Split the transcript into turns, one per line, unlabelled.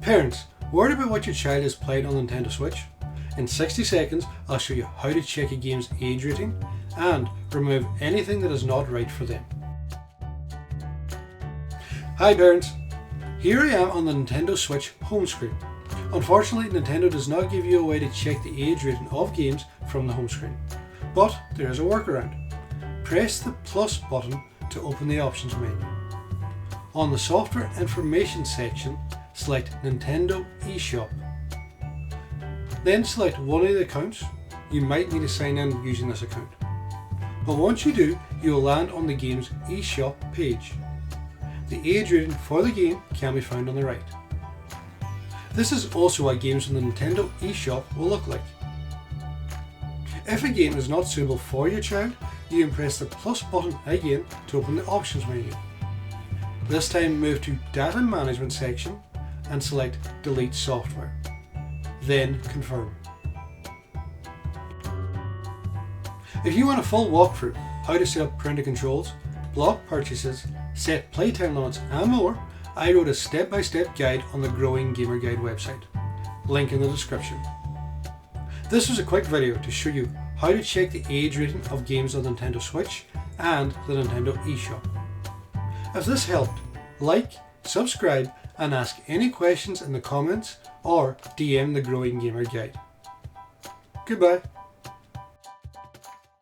Parents, worried about what your child has played on Nintendo Switch? In 60 seconds, I'll show you how to check a game's age rating and remove anything that is not right for them. Hi parents, here I am on the Nintendo Switch home screen. Unfortunately, Nintendo does not give you a way to check the age rating of games from the home screen, but there is a workaround. Press the plus button to open the options menu. On the software information section, select Nintendo eShop. Then select one of the accounts. You might need to sign in using this account. But once you do, you will land on the game's eShop page. The age rating for the game can be found on the right. This is also what games on the Nintendo eShop will look like. If a game is not suitable for your child, you can press the plus button again to open the options menu. This time move to Data Management section and select Delete Software. Then confirm. If you want a full walkthrough, how to set up parental controls, block purchases, set playtime limits and more, I wrote a step-by-step guide on the Growing Gamer Guide website. Link in the description. This was a quick video to show you how to check the age rating of games on the Nintendo Switch and the Nintendo eShop. If this helped, like, subscribe and ask any questions in the comments or DM the Growing Gamer Guide. Goodbye.